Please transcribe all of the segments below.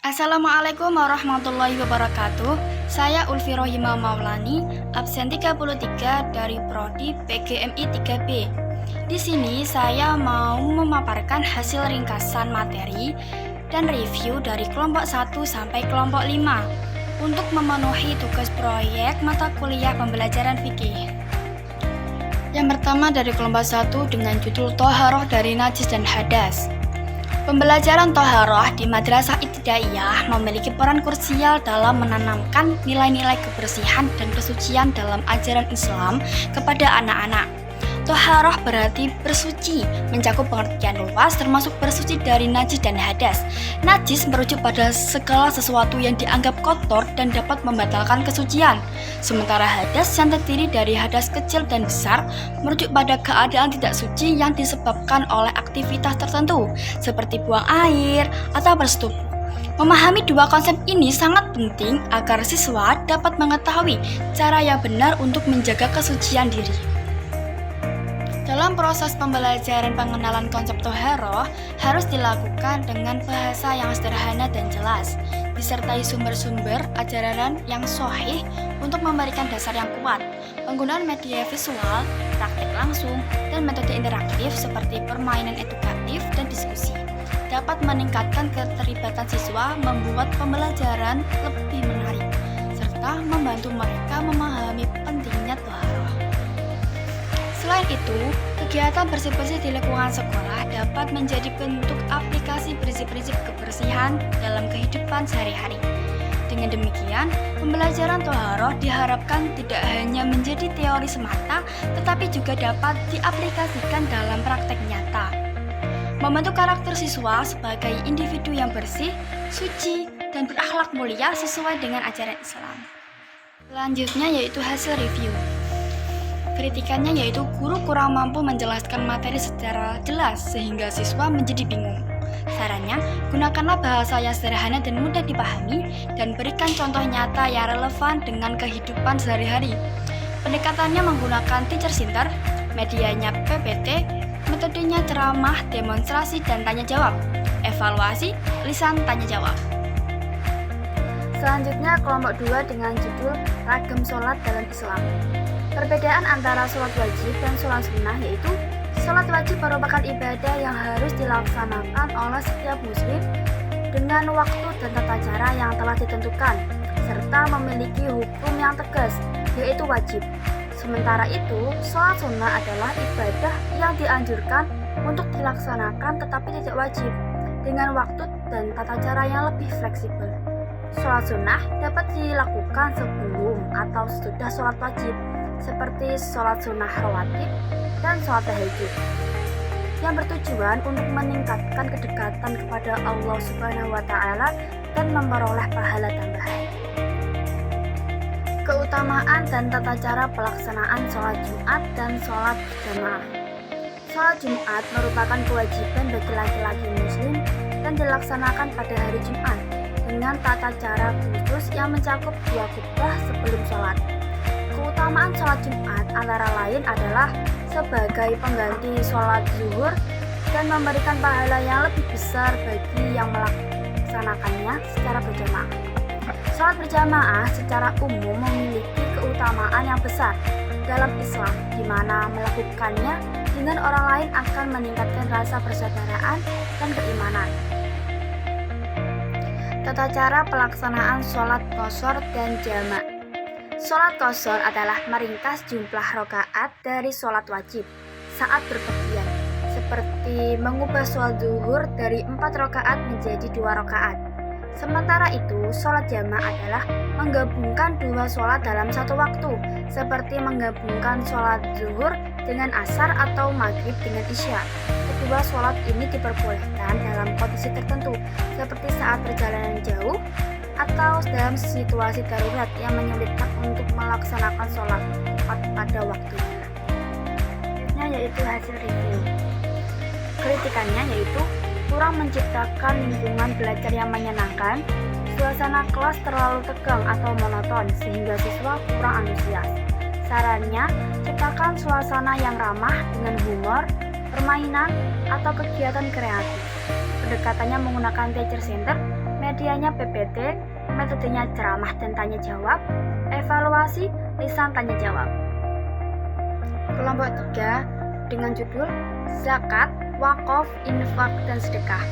Assalamualaikum warahmatullahi wabarakatuh. Saya Ulfi Rohima Maulani, absen 33 dari Prodi PGMI 3B. Di sini saya mau memaparkan hasil ringkasan materi dan review dari kelompok 1 sampai kelompok 5 untuk memenuhi tugas proyek mata kuliah pembelajaran fikih. Yang pertama dari kelompok 1 dengan judul Toharoh dari Najis dan Hadas. Pembelajaran Toharoh di Madrasah Ibtidaiyah memiliki peran krusial dalam menanamkan nilai-nilai kebersihan dan kesucian dalam ajaran Islam kepada anak-anak. Toharoh berarti bersuci, mencakup pengertian luas termasuk bersuci dari najis dan hadas. Najis merujuk pada segala sesuatu yang dianggap kotor dan dapat membatalkan kesucian. Sementara hadas yang terdiri dari hadas kecil dan besar merujuk pada keadaan tidak suci yang disebabkan oleh aktivitas tertentu, seperti buang air atau bersetubuh. Memahami dua konsep ini sangat penting agar siswa dapat mengetahui cara yang benar untuk menjaga kesucian diri. Dalam proses pembelajaran pengenalan konsep Toharoh harus dilakukan dengan bahasa yang sederhana dan jelas, disertai sumber-sumber ajaran yang sahih untuk memberikan dasar yang kuat. Penggunaan media visual, praktek langsung, dan metode interaktif seperti permainan edukatif dan diskusi dapat meningkatkan keterlibatan siswa, membuat pembelajaran lebih menarik, serta membantu mereka memahami pentingnya Toharoh. Selain itu, kegiatan bersih-bersih di lingkungan sekolah dapat menjadi bentuk aplikasi prinsip-prinsip kebersihan dalam kehidupan sehari-hari. Dengan demikian, pembelajaran Toharoh diharapkan tidak hanya menjadi teori semata, tetapi juga dapat diaplikasikan dalam praktek nyata. Membentuk karakter siswa sebagai individu yang bersih, suci, dan berakhlak mulia sesuai dengan ajaran Islam. Selanjutnya yaitu hasil review. Kritikannya yaitu guru kurang mampu menjelaskan materi secara jelas sehingga siswa menjadi bingung. Sarannya, gunakanlah bahasa yang sederhana dan mudah dipahami dan berikan contoh nyata yang relevan dengan kehidupan sehari-hari. Pendekatannya menggunakan teacher center, medianya PPT, metodenya ceramah, demonstrasi, dan tanya jawab. Evaluasi, lisan tanya jawab. Selanjutnya kelompok 2 dengan judul Ragam Sholat dalam Islam. Perbedaan antara sholat wajib dan sholat sunnah yaitu sholat wajib merupakan ibadah yang harus dilaksanakan oleh setiap muslim dengan waktu dan tata cara yang telah ditentukan serta memiliki hukum yang tegas yaitu wajib. Sementara itu, sholat sunnah adalah ibadah yang dianjurkan untuk dilaksanakan tetapi tidak wajib dengan waktu dan tata cara yang lebih fleksibel. Sholat sunnah dapat dilakukan sebelum atau sesudah sholat wajib seperti sholat sunnah rawatib dan sholat tahajud yang bertujuan untuk meningkatkan kedekatan kepada Allah Subhanahu wa Ta'ala dan memperoleh pahala tambahan. Keutamaan dan tata cara pelaksanaan sholat Jumat dan sholat berjamaah. Sholat Jumat merupakan kewajiban bagi laki-laki muslim dan dilaksanakan pada hari Jumat dengan tata cara khusus yang mencakup 2 khutbah sebelum sholat. Keutamaan sholat Jumat antara lain adalah sebagai pengganti sholat zuhur dan memberikan pahala yang lebih besar bagi yang melaksanakannya secara berjamaah. Sholat berjamaah secara umum memiliki keutamaan yang besar dalam Islam, di mana melakukannya dengan orang lain akan meningkatkan rasa persaudaraan dan keimanan. Tata cara pelaksanaan sholat qashar dan jamak. Sholat qashar adalah meringkas jumlah rakaat dari sholat wajib saat berpergian, seperti mengubah sholat zuhur dari 4 rakaat menjadi 2 rakaat. Sementara itu, sholat jamak adalah menggabungkan 2 sholat dalam satu waktu, seperti menggabungkan sholat zuhur dengan asar atau maghrib dengan isya. Kedua sholat ini diperbolehkan dalam kondisi tertentu, seperti saat perjalanan jauh, atau dalam situasi darurat yang menyulitkan untuk melaksanakan sholat tepat pada waktunya. Yaitu hasil review. Kritikannya yaitu kurang menciptakan lingkungan belajar yang menyenangkan, suasana kelas terlalu tegang atau monoton sehingga siswa kurang antusias. Sarannya, ciptakan suasana yang ramah dengan humor, permainan, atau kegiatan kreatif. Pendekatannya menggunakan teacher center, medianya PPT, metodenya ceramah dan tanya jawab, evaluasi, lisan tanya jawab. Kelompok 3 dengan judul Zakat, Wakaf, Infak, dan Sedekah.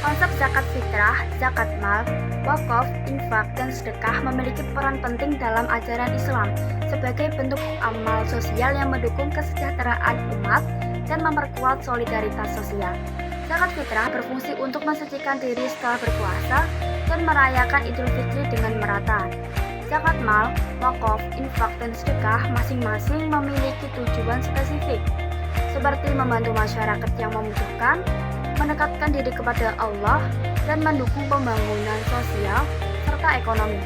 Konsep zakat fitrah, zakat mal, wakaf, infak, dan sedekah memiliki peran penting dalam ajaran Islam sebagai bentuk amal sosial yang mendukung kesejahteraan umat dan memperkuat solidaritas sosial. Zakat fitrah berfungsi untuk mensucikan diri setelah berpuasa dan merayakan Idul Fitri dengan merata. Zakat mal, wakaf, infak, dan sedekah masing-masing memiliki tujuan spesifik, seperti membantu masyarakat yang membutuhkan, mendekatkan diri kepada Allah, dan mendukung pembangunan sosial serta ekonomi.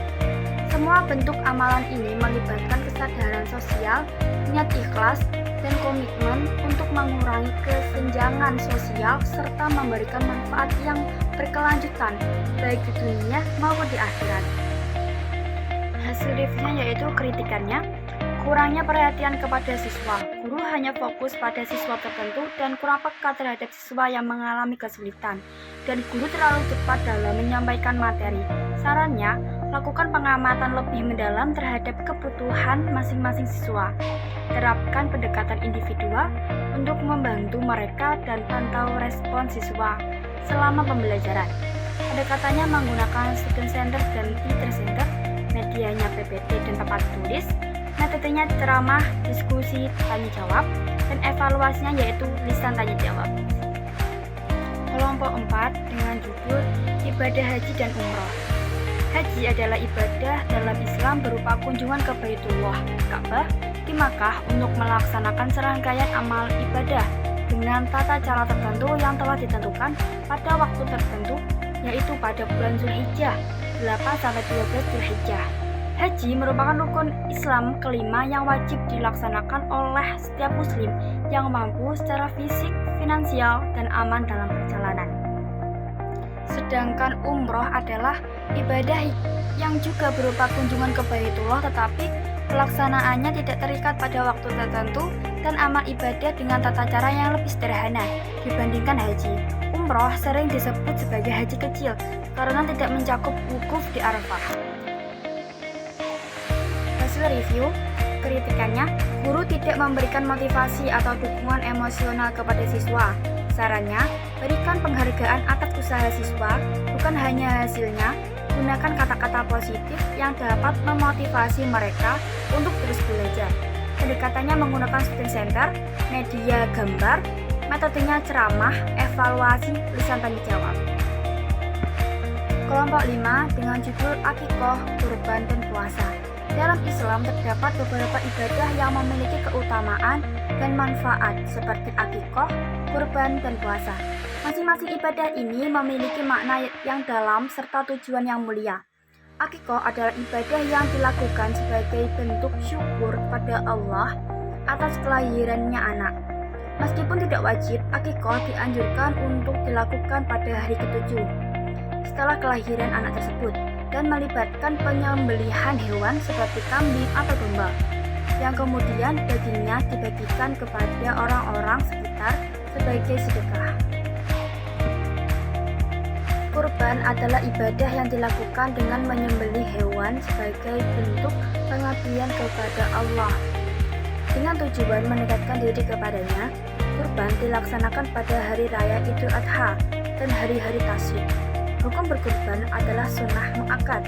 Semua bentuk amalan ini melibatkan kesadaran sosial, niat ikhlas, dan komitmen untuk mengurangi kesenjangan sosial serta memberikan manfaat yang berkelanjutan baik di dunia maupun di akhirat. Hasil reviewnya yaitu kritikannya, kurangnya perhatian kepada siswa. Guru hanya fokus pada siswa tertentu dan kurang peka terhadap siswa yang mengalami kesulitan. Dan guru terlalu cepat dalam menyampaikan materi. Sarannya, lakukan pengamatan lebih mendalam terhadap kebutuhan masing-masing siswa. Terapkan pendekatan individual untuk membantu mereka dan pantau respon siswa selama pembelajaran. Pendekatannya menggunakan student center dan teacher center, medianya PPT dan papan tulis, metodenya ceramah, diskusi, tanya jawab, dan evaluasinya yaitu lisan tanya jawab. Kelompok 4 dengan judul Ibadah Haji dan Umroh. Haji adalah ibadah dalam Islam berupa kunjungan ke Baitullah, Ka'bah, di Makkah untuk melaksanakan serangkaian amal ibadah dengan tata cara tertentu yang telah ditentukan pada waktu tertentu, yaitu pada bulan Zulhijjah, 8-12 Zulhijjah. Haji merupakan rukun Islam kelima yang wajib dilaksanakan oleh setiap muslim yang mampu secara fisik, finansial, dan aman dalam perjalanan. Sedangkan umroh adalah ibadah yang juga berupa kunjungan ke Baitullah, tetapi pelaksanaannya tidak terikat pada waktu tertentu dan amal ibadah dengan tata cara yang lebih sederhana dibandingkan haji. Umroh sering disebut sebagai haji kecil karena tidak mencakup wukuf di Arafah. Hasil review, kritikannya, guru tidak memberikan motivasi atau dukungan emosional kepada siswa. Sarannya, berikan penghargaan atas usaha siswa, bukan hanya hasilnya. Gunakan kata-kata positif yang dapat memotivasi mereka untuk terus belajar. Pendekatannya menggunakan student center, media gambar, metodenya ceramah, evaluasi, lisan tanya jawab. Kelompok 5 dengan judul Akikoh, Kurban, dan Puasa. Dalam Islam terdapat beberapa ibadah yang memiliki keutamaan dan manfaat seperti akikoh, kurban, dan puasa. Masing-masing ibadah ini memiliki makna yang dalam serta tujuan yang mulia. Akikoh adalah ibadah yang dilakukan sebagai bentuk syukur kepada Allah atas kelahirannya anak. Meskipun tidak wajib, akikoh dianjurkan untuk dilakukan pada hari ke-7 setelah kelahiran anak tersebut, dan melibatkan penyembelihan hewan seperti kambing atau domba, yang kemudian dagingnya dibagikan kepada orang-orang sekitar sebagai sedekah. Kurban adalah ibadah yang dilakukan dengan menyembelih hewan sebagai bentuk pengabdian kepada Allah. Dengan tujuan mendekatkan diri kepadanya, kurban dilaksanakan pada hari raya Idul Adha dan hari-hari tasyrik. Hukum berkurban adalah sunnah muakkad,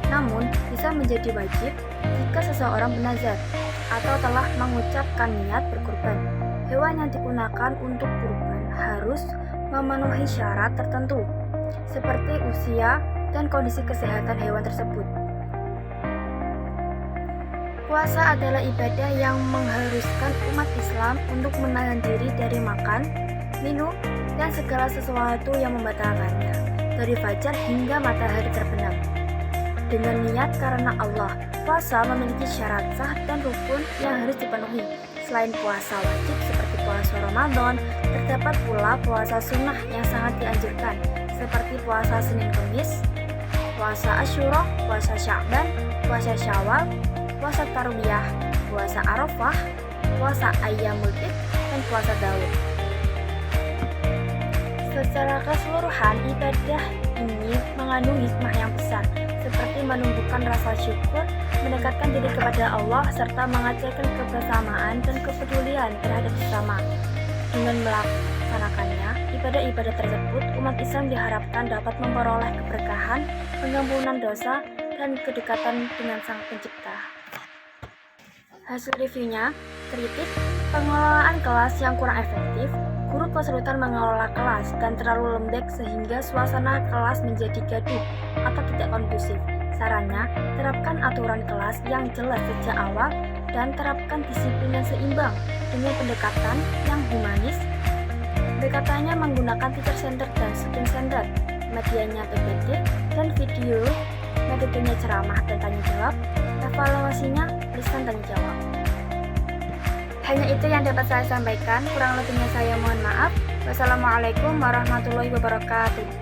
namun bisa menjadi wajib jika seseorang bernazar atau telah mengucapkan niat berkurban. Hewan yang digunakan untuk kurban harus memenuhi syarat tertentu, seperti usia dan kondisi kesehatan hewan tersebut. Puasa adalah ibadah yang mengharuskan umat Islam untuk menahan diri dari makan, minum, dan segala sesuatu yang membatalkannya, dari fajar hingga matahari terbenam. Dengan niat karena Allah, puasa memiliki syarat sah dan rukun yang harus dipenuhi. Selain puasa wajib seperti puasa Ramadan, terdapat pula puasa sunnah yang sangat dianjurkan, seperti puasa Senin Kemis, puasa Asyura, puasa Sya'ban, puasa Syawal, puasa Tarwiyah, puasa Arafah, puasa Ayyamul Bid, dan puasa Daud. Secara keseluruhan, ibadah ini ini mengandung hikmah yang besar, seperti menumbuhkan rasa syukur, mendekatkan diri kepada Allah, serta mengajarkan kebersamaan dan kepedulian terhadap sesama. Dengan melaksanakannya, ibadah-ibadah tersebut, umat Islam diharapkan dapat memperoleh keberkahan, pengampunan dosa, dan kedekatan dengan Sang Pencipta. Hasil reviewnya, kritik, pengelolaan kelas yang kurang efektif, guru kesulitan mengelola kelas dan terlalu lembek sehingga suasana kelas menjadi gaduh atau tidak kondusif. Sarannya, terapkan aturan kelas yang jelas sejak awal dan terapkan disiplin yang seimbang dengan pendekatan yang humanis. Pendekatannya menggunakan teacher center dan student center, medianya PPT dan video, metodenya ceramah dan tanya jawab, evaluasinya lisan tanya jawab. Hanya itu yang dapat saya sampaikan, kurang lebihnya saya mohon maaf. Wassalamualaikum warahmatullahi wabarakatuh.